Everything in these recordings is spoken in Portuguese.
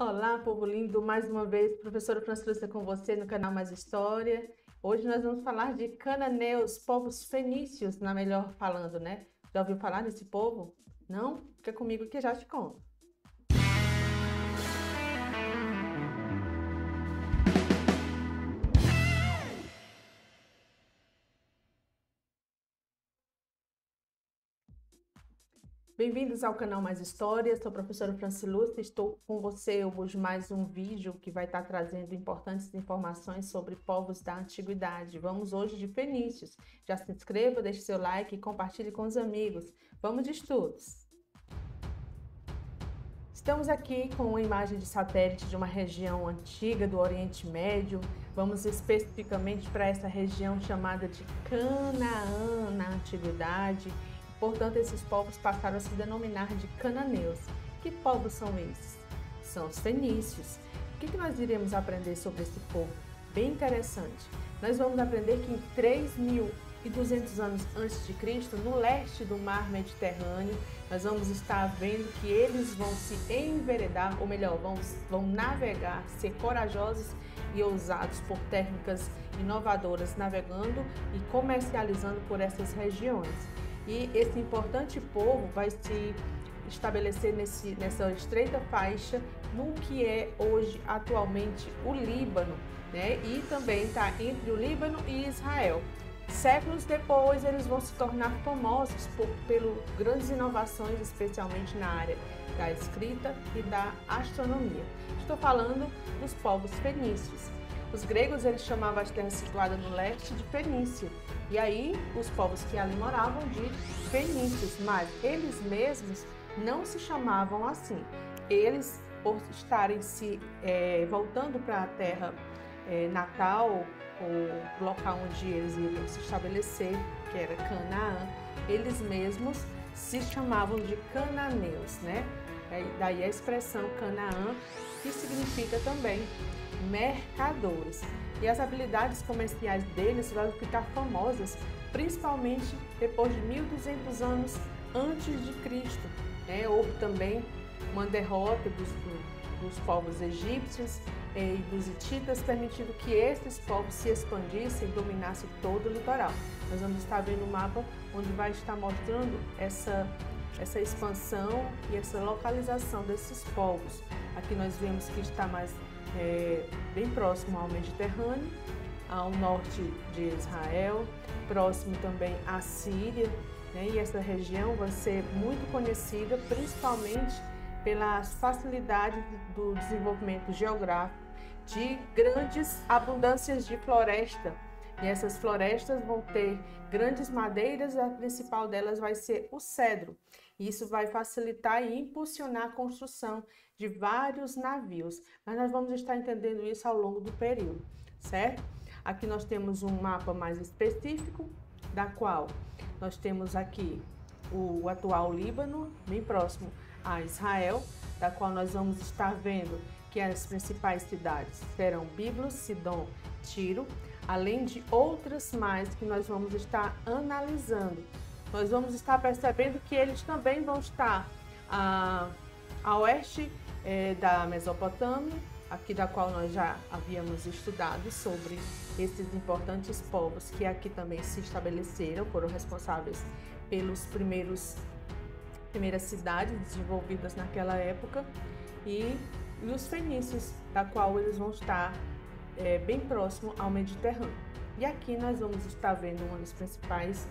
Olá, povo lindo! Mais uma vez, professora Francilúcia com você no canal Mais História. Hoje nós vamos falar de cananeus, povos fenícios, na melhor falando, né? Já ouviu falar desse povo? Não? Fica comigo que já te conto. Bem-vindos ao canal Mais História, sou a professora Francilúcia, estou com você hoje mais um vídeo que vai estar trazendo importantes informações sobre povos da antiguidade. Vamos hoje de fenícios. Já se inscreva, deixe seu like e compartilhe com os amigos. Vamos de estudos! Estamos aqui com uma imagem de satélite de uma região antiga do Oriente Médio. Vamos especificamente para essa região chamada de Canaã na antiguidade. Portanto, esses povos passaram a se denominar de cananeus. Que povos são esses? São os fenícios. O que nós iremos aprender sobre esse povo? Bem interessante. Nós vamos aprender que em 3.200 anos antes de Cristo, no leste do mar Mediterrâneo, nós vamos estar vendo que eles vão se enveredar, ou melhor, vão navegar, ser corajosos e ousados por técnicas inovadoras, navegando e comercializando por essas regiões. E esse importante povo vai se estabelecer nessa estreita faixa no que é hoje, atualmente, o Líbano, né? E também está entre o Líbano e Israel. Séculos depois, eles vão se tornar famosos pelas grandes inovações, especialmente na área da escrita e da astronomia. Estou falando dos povos fenícios. Os gregos, eles chamavam as terras situadas no leste de Fenícia. E aí, os povos que ali moravam de fenícios, mas eles mesmos não se chamavam assim. Eles, por estarem voltando para a terra natal, o local onde eles iam se estabelecer, que era Canaã, eles mesmos se chamavam de cananeus, né? Daí a expressão Canaã, que significa também mercadores. E as habilidades comerciais deles vão ficar famosas, principalmente depois de 1.200 anos antes de Cristo. Houve também uma derrota dos povos egípcios e dos hititas, permitindo que esses povos se expandissem e dominassem todo o litoral. Nós vamos estar vendo um mapa onde vai estar mostrando essa expansão e essa localização desses povos. Aqui nós vemos que está mais bem próximo ao Mediterrâneo, ao norte de Israel, próximo também à Síria, né? E essa região vai ser muito conhecida principalmente pelas facilidades do desenvolvimento geográfico, de grandes abundâncias de floresta. E essas florestas vão ter grandes madeiras, a principal delas vai ser o cedro. Isso vai facilitar e impulsionar a construção de vários navios. Mas nós vamos estar entendendo isso ao longo do período, certo? Aqui nós temos um mapa mais específico, da qual nós temos aqui o atual Líbano, bem próximo a Israel, da qual nós vamos estar vendo que as principais cidades serão Biblos, Sidom, Tiro, além de outras mais que nós vamos estar analisando. Nós vamos estar percebendo que eles também vão estar a oeste da Mesopotâmia, aqui da qual nós já havíamos estudado sobre esses importantes povos que aqui também se estabeleceram, foram responsáveis pelos primeiras cidades desenvolvidas naquela época, e os fenícios, da qual eles vão estar bem próximo ao Mediterrâneo. E aqui nós vamos estar vendo um dos principais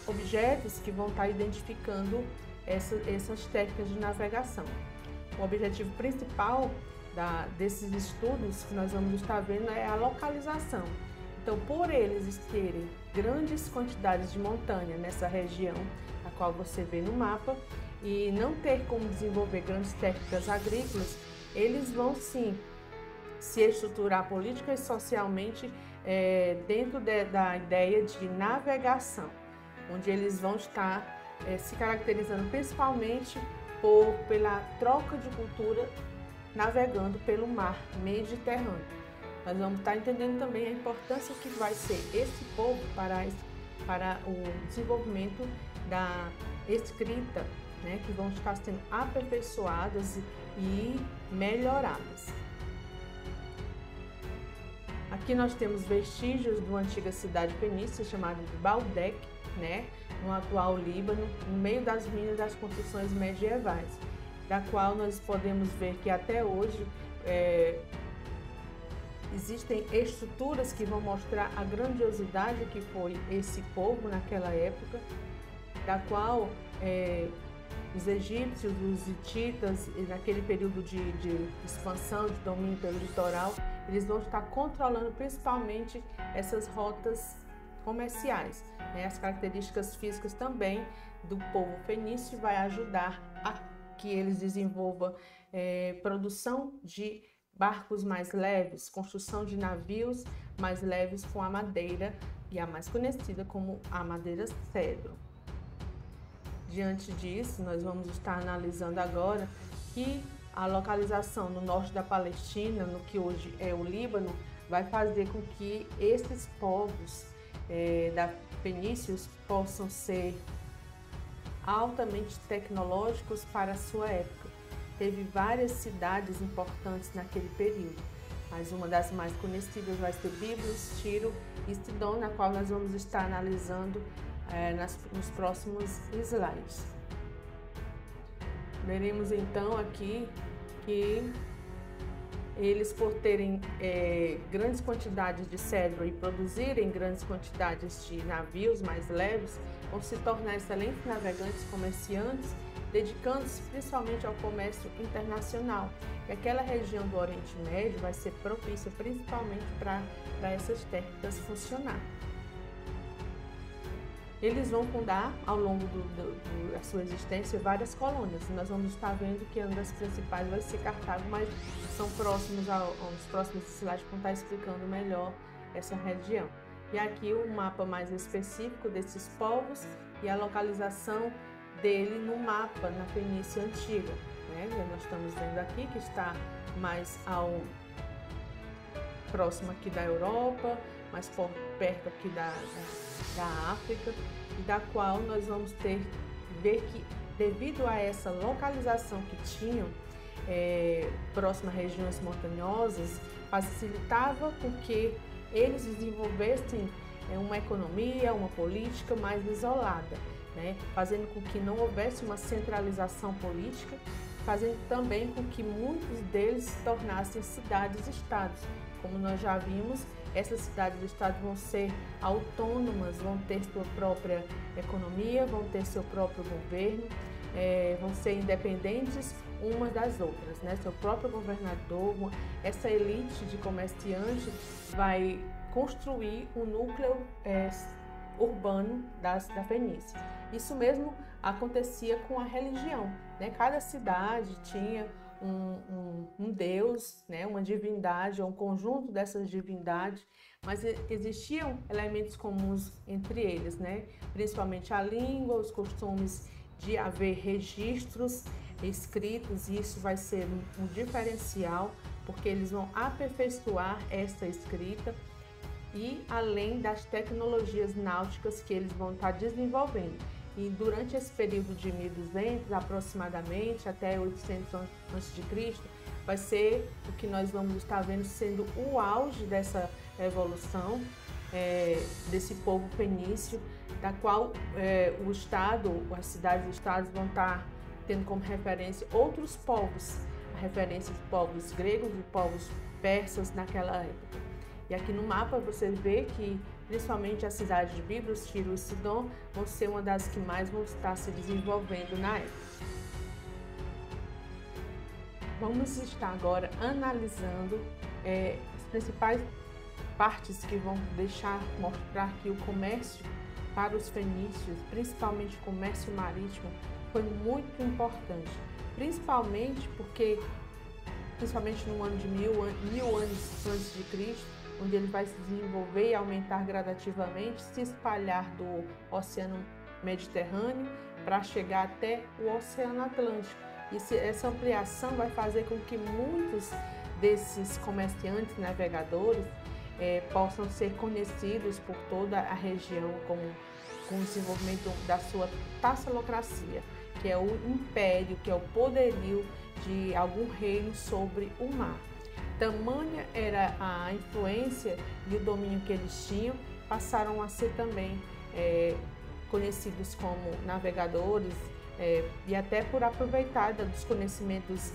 objetos que vão estar identificando essas técnicas de navegação. O objetivo principal desses estudos que nós vamos estar vendo é a localização. Então, por eles terem grandes quantidades de montanha nessa região, a qual você vê no mapa, e não ter como desenvolver grandes técnicas agrícolas, eles vão sim se estruturar política e socialmente dentro da ideia de navegação, onde eles vão estar se caracterizando principalmente pela troca de cultura navegando pelo mar Mediterrâneo. Nós vamos estar entendendo também a importância que vai ser esse povo para o desenvolvimento da escrita né, que vão estar sendo aperfeiçoadas e melhoradas. Aqui nós temos vestígios de uma antiga cidade fenícia chamada de Baldec, né, no atual Líbano, no meio das ruínas das construções medievais, da qual nós podemos ver que até hoje existem estruturas que vão mostrar a grandiosidade que foi esse povo naquela época, da qual os egípcios, os hititas, naquele período de expansão, de domínio pelo litoral, eles vão estar controlando principalmente essas rotas comerciais, né? As características físicas também do povo fenício vai ajudar a que eles desenvolvam produção de barcos mais leves, construção de navios mais leves com a madeira, e a mais conhecida como a madeira cedro. Diante disso, nós vamos estar analisando agora que a localização no norte da Palestina, no que hoje é o Líbano, vai fazer com que esses povos da fenícios possam ser altamente tecnológicos para a sua época. Teve várias cidades importantes naquele período, mas uma das mais conhecidas vai ser Biblos, Tiro e Sidom, na qual nós vamos estar analisando nos próximos slides. Veremos então aqui que eles, por terem grandes quantidades de cedro e produzirem grandes quantidades de navios mais leves, vão se tornar excelentes navegantes comerciantes, dedicando-se principalmente ao comércio internacional. E aquela região do Oriente Médio vai ser propícia principalmente para essas técnicas funcionar. Eles vão fundar, ao longo da sua existência, várias colônias. Nós vamos estar vendo que uma das principais vai ser Cartago, mas são próximos aos próximos slides que vão estar explicando melhor essa região. E aqui o mapa mais específico desses povos e a localização dele no mapa na Fenícia Antiga, né? Nós estamos vendo aqui que está mais próximo aqui da Europa, mais perto aqui da África, e da qual nós vamos ver que, devido a essa localização que tinham, próximo a regiões montanhosas, facilitava com que eles desenvolvessem uma economia, uma política mais isolada, né? Fazendo com que não houvesse uma centralização política, fazendo também com que muitos deles se tornassem cidades-estados. Como nós já vimos, essas cidades-estados vão ser autônomas, vão ter sua própria economia, vão ter seu próprio governo, vão ser independentes umas das outras, né? Seu próprio governador, essa elite de comerciantes vai construir um núcleo urbano da Fenícia. Isso mesmo acontecia com a religião, né? Cada cidade tinha um deus, né? Uma divindade, ou um conjunto dessas divindades, mas existiam elementos comuns entre eles, né? Principalmente a língua, os costumes de haver registros escritos, e isso vai ser um diferencial, porque eles vão aperfeiçoar essa escrita, e além das tecnologias náuticas que eles vão estar desenvolvendo. E durante esse período de 1200 aproximadamente até 800 a.C., vai ser o que nós vamos estar vendo sendo o auge dessa evolução desse povo fenício, da qual o Estado, as cidades-estados vão estar tendo como referência outros povos, a referência de povos gregos e povos persas naquela época. E aqui no mapa você vê que principalmente as cidades de Biblos, Tiro e Sidom vão ser uma das que mais vão estar se desenvolvendo na época. Vamos estar agora analisando as principais partes que vão mostrar que o comércio para os fenícios, principalmente o comércio marítimo, foi muito importante, principalmente no ano de 1000 anos antes de Cristo, onde ele vai se desenvolver e aumentar gradativamente, se espalhar do Oceano Mediterrâneo para chegar até o Oceano Atlântico. E essa ampliação vai fazer com que muitos desses comerciantes, navegadores, possam ser conhecidos por toda a região com o desenvolvimento da sua taxilocracia. que é o império, que é o poderio de algum reino sobre o mar. Tamanha era a influência e o domínio que eles tinham, passaram a ser também conhecidos como navegadores, e até por aproveitar dos conhecimentos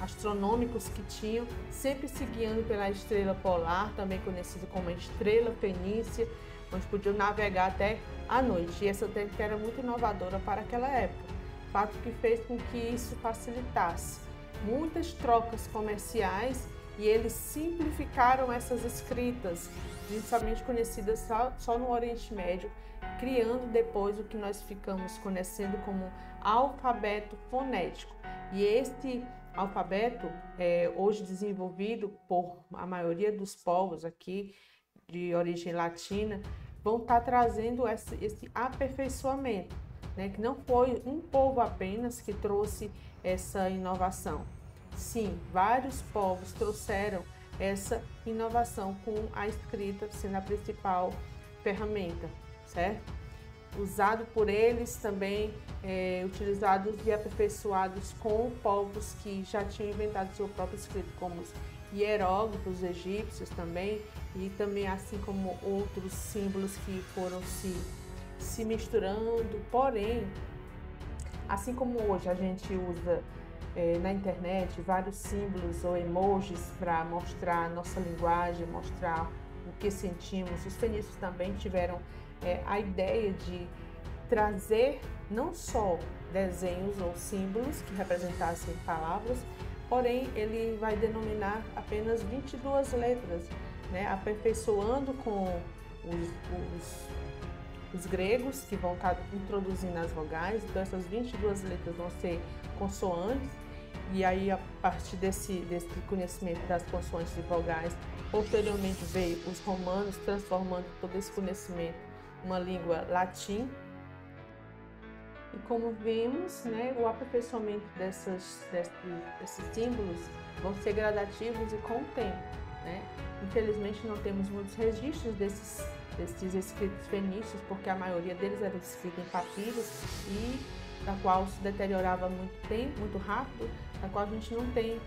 astronômicos que tinham, sempre se guiando pela estrela polar, também conhecida como a estrela fenícia, onde podiam navegar até à noite. E essa técnica era muito inovadora para aquela época, fato que fez com que isso facilitasse muitas trocas comerciais, e eles simplificaram essas escritas, principalmente conhecidas só no Oriente Médio, criando depois o que nós ficamos conhecendo como alfabeto fonético. E este alfabeto, hoje desenvolvido por a maioria dos povos aqui de origem latina, vão estar trazendo esse aperfeiçoamento, né? Que não foi um povo apenas que trouxe essa inovação. Sim, vários povos trouxeram essa inovação com a escrita sendo a principal ferramenta, certo? Usado por eles também, utilizados e aperfeiçoados com povos que já tinham inventado seu próprio escrito, como os hieróglifos egípcios também, e também assim como outros símbolos que foram se misturando. Porém, assim como hoje a gente usa na internet vários símbolos ou emojis para mostrar a nossa linguagem, mostrar o que sentimos, os fenícios também tiveram a ideia de trazer não só desenhos ou símbolos que representassem palavras, porém ele vai denominar apenas 22 letras, né? Aperfeiçoando com os gregos, que vão estar introduzindo as vogais. Então essas 22 letras vão ser consoantes, e aí a partir desse conhecimento das consoantes e vogais, posteriormente veio os romanos transformando todo esse conhecimento numa língua latim. E como vimos, né, o aperfeiçoamento desses símbolos vão ser gradativos e com o tempo, né? Infelizmente não temos muitos registros desses escritos fenícios, porque a maioria deles era escrita em papiros e da qual se deteriorava muito rápido, da qual a gente não tem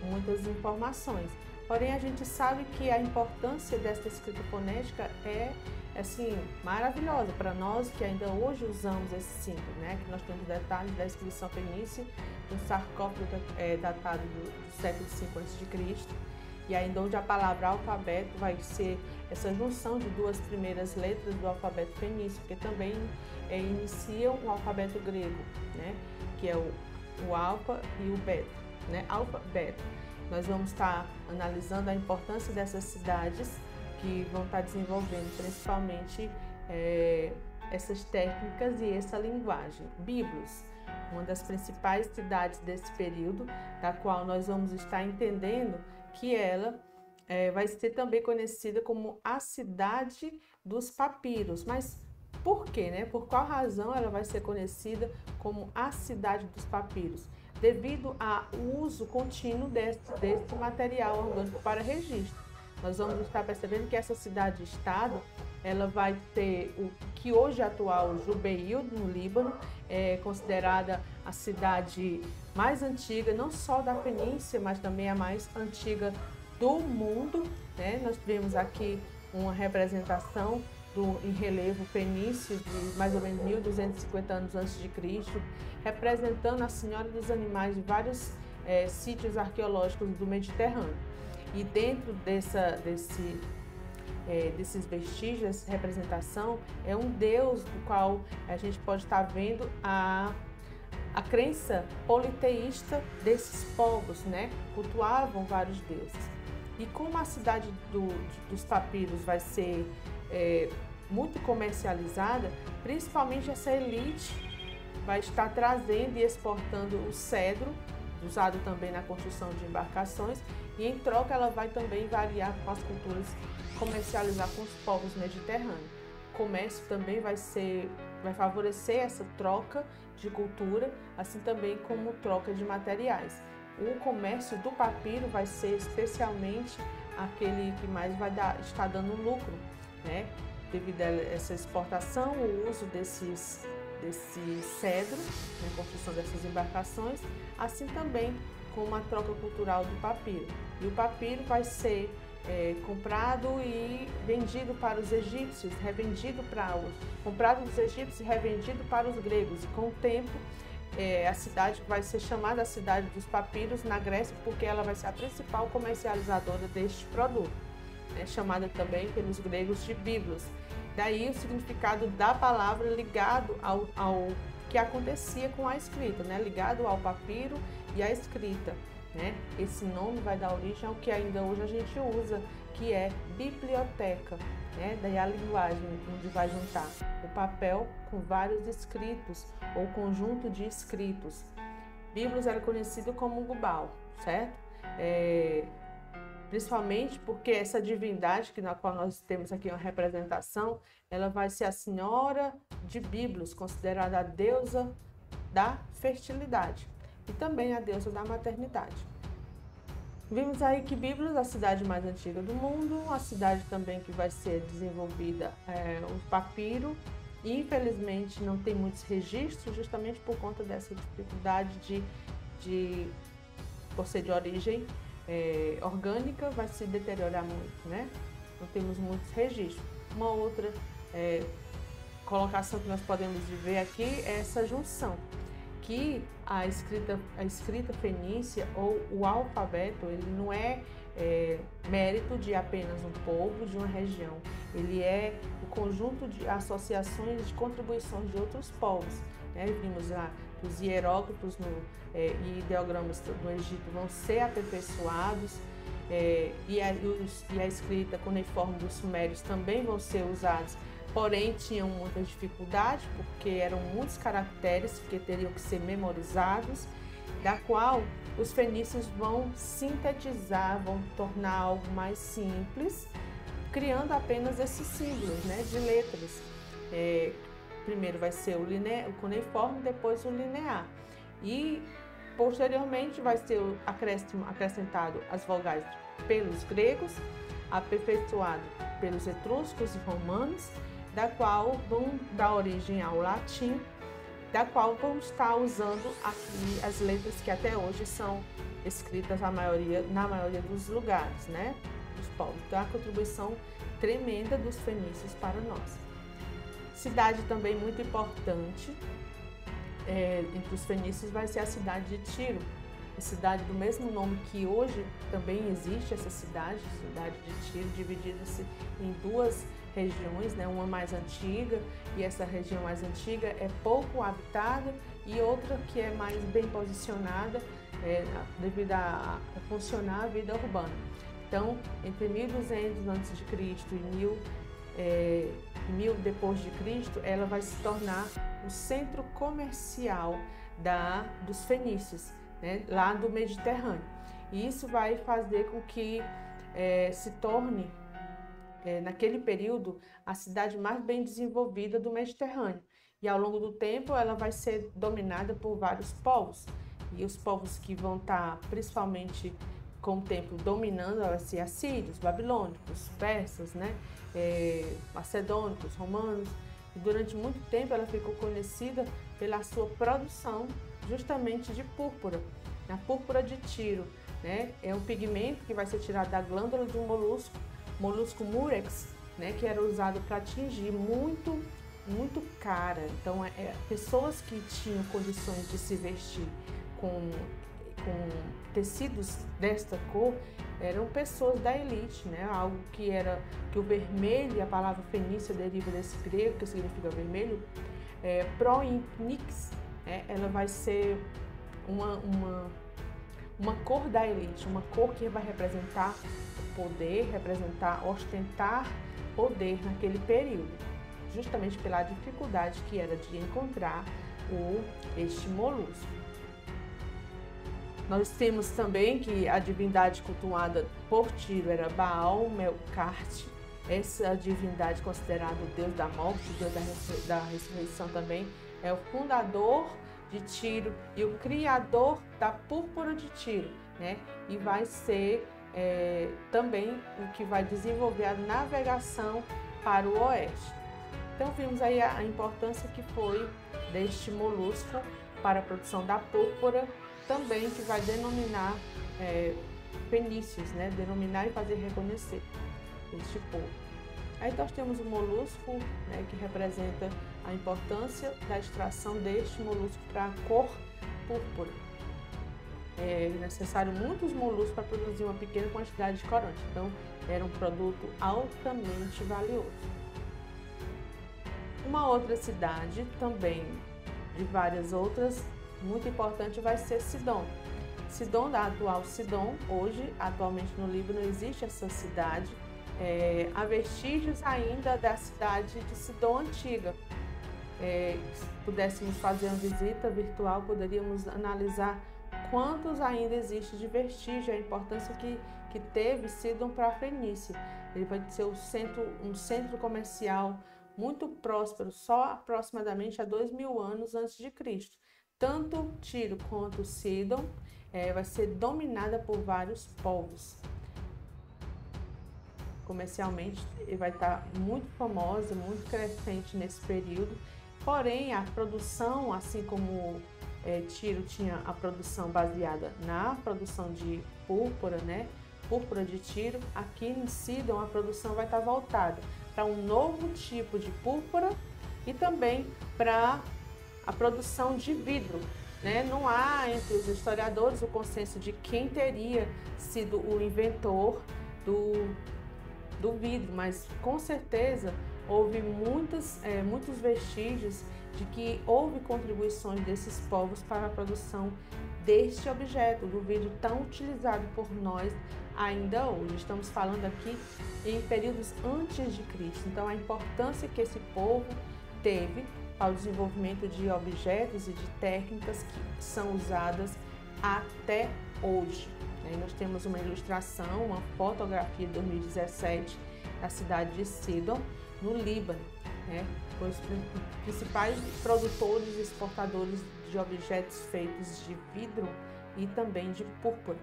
muitas informações. Porém, a gente sabe que a importância dessa escrita fonética é assim maravilhosa para nós que ainda hoje usamos esse símbolo, né? Que nós temos detalhes da inscrição fenícia, um sarcófago datado do século V a.C., e ainda onde a palavra alfabeto vai ser essa junção de duas primeiras letras do alfabeto fenício, que também iniciam o alfabeto grego, né? Que é o alfa e o beta, né? Alfa, beta. Nós vamos estar analisando a importância dessas cidades que vão estar desenvolvendo principalmente essas técnicas e essa linguagem. Biblos, uma das principais cidades desse período, da qual nós vamos estar entendendo que ela vai ser também conhecida como a cidade dos papiros. Mas por quê, né? Por qual razão ela vai ser conhecida como a cidade dos papiros? Devido ao uso contínuo desse material orgânico para registro. Nós vamos estar percebendo que essa cidade-estado, ela vai ter o que hoje é atual Jubeil, no Líbano, é considerada a cidade mais antiga, não só da Fenícia, mas também a mais antiga do mundo, né? Nós vemos aqui uma representação em relevo fenício de mais ou menos 1250 anos antes de Cristo, representando a Senhora dos Animais de vários sítios arqueológicos do Mediterrâneo. E dentro desses vestígios, dessa representação, é um Deus do qual a gente pode estar vendo a crença politeísta desses povos, né? Cultuavam vários deuses. E como a cidade dos papiros vai ser muito comercializada, principalmente essa elite vai estar trazendo e exportando o cedro, usado também na construção de embarcações, e em troca ela vai também variar com as culturas, comercializar com os povos mediterrâneos. O comércio também vai favorecer essa troca de cultura, assim também como troca de materiais. O comércio do papiro vai ser especialmente aquele que mais vai estar dando lucro, né? Devido a essa exportação, o uso desse cedro, na construção dessas embarcações, assim também como a troca cultural do papiro. E o papiro vai ser comprado e vendido para os egípcios, comprado dos egípcios e revendido para os gregos. E com o tempo, a cidade vai ser chamada a cidade dos papiros na Grécia, porque ela vai ser a principal comercializadora deste produto, chamada também pelos gregos de biblos. Daí o significado da palavra ligado ao que acontecia com a escrita, ligado ao papiro e à escrita. Esse nome vai dar origem ao que ainda hoje a gente usa, que é biblioteca. Daí a linguagem, onde vai juntar o papel com vários escritos ou conjunto de escritos. Biblos era conhecido como Gubal, certo? Principalmente porque essa divindade, na qual nós temos aqui uma representação, ela vai ser a Senhora de Biblos, considerada a deusa da fertilidade e também a deusa da maternidade. Vimos aí que Biblos é a cidade mais antiga do mundo, a cidade também que vai ser desenvolvida o papiro, e infelizmente não tem muitos registros, justamente por conta dessa dificuldade por ser de origem orgânica, vai se deteriorar muito, Não temos muitos registros. Uma outra colocação que nós podemos ver aqui é essa junção, que a escrita fenícia ou o alfabeto, ele não é mérito de apenas um povo, de uma região. Ele é o conjunto de associações, de contribuições de outros povos. Vimos lá os hieróglifos e ideogramas do Egito vão ser aperfeiçoados, e a escrita cuneiforme dos sumérios também vão ser usados, porém tinham muita dificuldade porque eram muitos caracteres que teriam que ser memorizados, da qual os fenícios vão sintetizar, vão tornar algo mais simples, criando apenas esses símbolos, de letras. Primeiro vai ser o cuneiforme, depois o linear. E posteriormente vai ser acrescentado as vogais pelos gregos, aperfeiçoado pelos etruscos e romanos, da qual vão dar origem ao latim, da qual vão estar usando aqui as letras que até hoje são escritas na maioria dos lugares, dos povos. Então, a contribuição tremenda dos fenícios para nós. Cidade também muito importante entre os fenícios vai ser a cidade de Tiro, a cidade do mesmo nome que hoje também existe essa cidade de Tiro, dividida-se em duas regiões, uma mais antiga, e essa região mais antiga é pouco habitada, e outra que é mais bem posicionada devido a funcionar a vida urbana. Então, entre 1200 a.C. e 1000 depois de Cristo, ela vai se tornar o centro comercial dos fenícios, lá do Mediterrâneo. E isso vai fazer com que se torne, naquele período, a cidade mais bem desenvolvida do Mediterrâneo. E ao longo do tempo ela vai ser dominada por vários povos. E os povos que vão estar, principalmente com o tempo, dominando, vai ser assírios, babilônicos, persas, macedônicos, romanos. E durante muito tempo ela ficou conhecida pela sua produção justamente de púrpura, a púrpura de Tiro. É um pigmento que vai ser tirado da glândula de um molusco murex, que era usado para tingir muito cara. Então, pessoas que tinham condições de se vestir com tecidos desta cor eram pessoas da elite, algo que o vermelho, a palavra fenícia deriva desse grego, que significa vermelho, proinix, ela vai ser uma cor da elite, uma cor que vai representar poder, ostentar poder naquele período, justamente pela dificuldade que era de encontrar este molusco. Nós temos também que a divindade cultuada por Tiro era Baal Melkart, essa divindade considerada o deus da morte, o deus da ressurreição também, é o fundador de Tiro e o criador da púrpura de Tiro, e vai ser também o que vai desenvolver a navegação para o oeste. Então vimos aí a importância que foi deste molusco para a produção da púrpura, também que vai denominar fenícios, né? Denominar e fazer reconhecer este povo. Aí nós temos o molusco, né, que representa a importância da extração deste molusco para a cor púrpura. É necessário muitos moluscos para produzir uma pequena quantidade de corante, então era um produto altamente valioso. Uma outra cidade, também de várias outras, muito importante, vai ser Sidom. Sidom, da atual Sidom, hoje, atualmente no Líbano, existe essa cidade. Há vestígios ainda da cidade de Sidom antiga. Se pudéssemos fazer uma visita virtual, poderíamos analisar quantos ainda existe de vestígio, a importância que teve Sidom para a Fenícia. Ele vai ser um centro comercial muito próspero, só aproximadamente há 2000 anos antes de Cristo. Tanto Tiro quanto Sidom vai ser dominada por vários povos. Comercialmente, ele vai estar muito famosa, muito crescente nesse período. Porém, a produção, assim como Tiro tinha a produção baseada na produção de púrpura, né? Púrpura de Tiro, aqui em Sidom a produção vai estar voltada para um novo tipo de púrpura e também para a produção de vidro, né? Não há entre os historiadores o consenso de quem teria sido o inventor do vidro, mas com certeza houve muitos vestígios de que houve contribuições desses povos para a produção deste objeto, do vidro tão utilizado por nós ainda hoje. Estamos falando aqui em períodos antes de Cristo, então a importância que esse povo teve para o desenvolvimento de objetos e de técnicas que são usadas até hoje. Aí nós temos uma ilustração, uma fotografia de 2017 da cidade de Sidom, no Líbano, né? Os principais produtores e exportadores de objetos feitos de vidro e também de púrpura.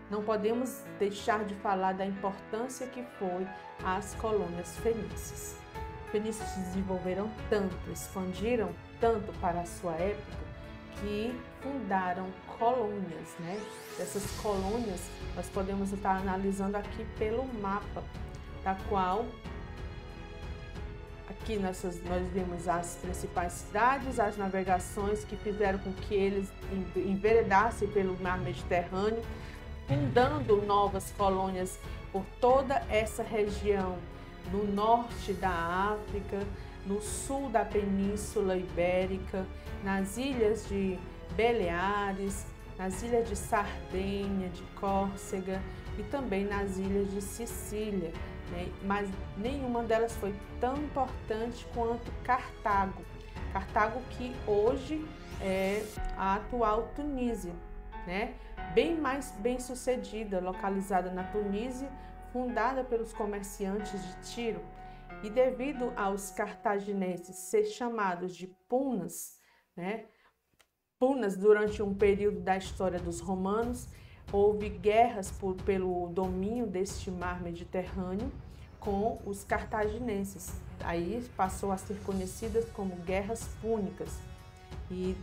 Não podemos deixar de falar da importância que foi as colônias fenícias. Os fenícios se desenvolveram tanto, expandiram tanto para a sua época, que fundaram colônias, né? Essas colônias nós podemos estar analisando aqui pelo mapa, da qual aqui nós vimos as principais cidades, as navegações que fizeram com que eles enveredassem pelo mar Mediterrâneo, fundando novas colônias por toda essa região, no norte da África, no sul da Península Ibérica, nas ilhas de Baleares, nas ilhas de Sardenha, de Córcega e também nas ilhas de Sicília, né? Mas nenhuma delas foi tão importante quanto Cartago. Cartago, que hoje é a atual Tunísia, né? Bem mais bem sucedida, localizada na Tunísia, fundada pelos comerciantes de Tiro. E devido aos cartagineses ser chamados de Punas, né? Punas, durante um período da história dos romanos, houve guerras pelo domínio deste mar Mediterrâneo com os cartaginenses. Aí passou a ser conhecidas como guerras púnicas. E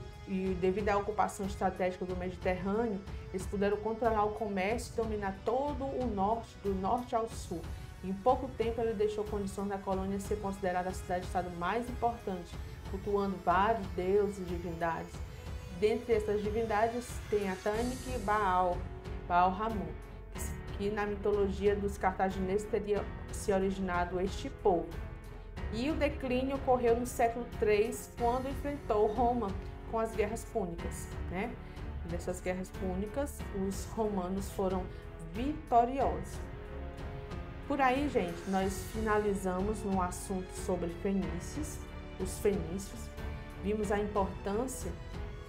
devido à ocupação estratégica do Mediterrâneo, eles puderam controlar o comércio e dominar todo o norte, do norte ao sul. Em pouco tempo, ele deixou condições da colônia ser considerada a cidade-estado mais importante, cultuando vários deuses e divindades. Dentre essas divindades tem a Tanit e Baal Ramon, que na mitologia dos cartagineses teria se originado este povo. E o declínio ocorreu no século III, quando enfrentou Roma com as guerras púnicas, né? Nessas guerras púnicas, os romanos foram vitoriosos. Por aí, gente, nós finalizamos no assunto sobre fenícios, os fenícios. Vimos a importância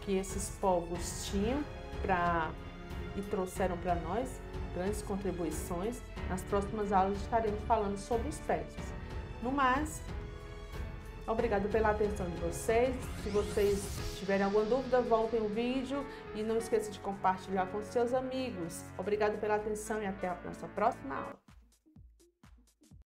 que esses povos tinham e trouxeram para nós grandes contribuições. Nas próximas aulas estaremos falando sobre os persas. No mais, obrigado pela atenção de vocês. Se vocês tiverem alguma dúvida, voltem o vídeo e não esqueça de compartilhar com seus amigos. Obrigado pela atenção e até a nossa próxima aula.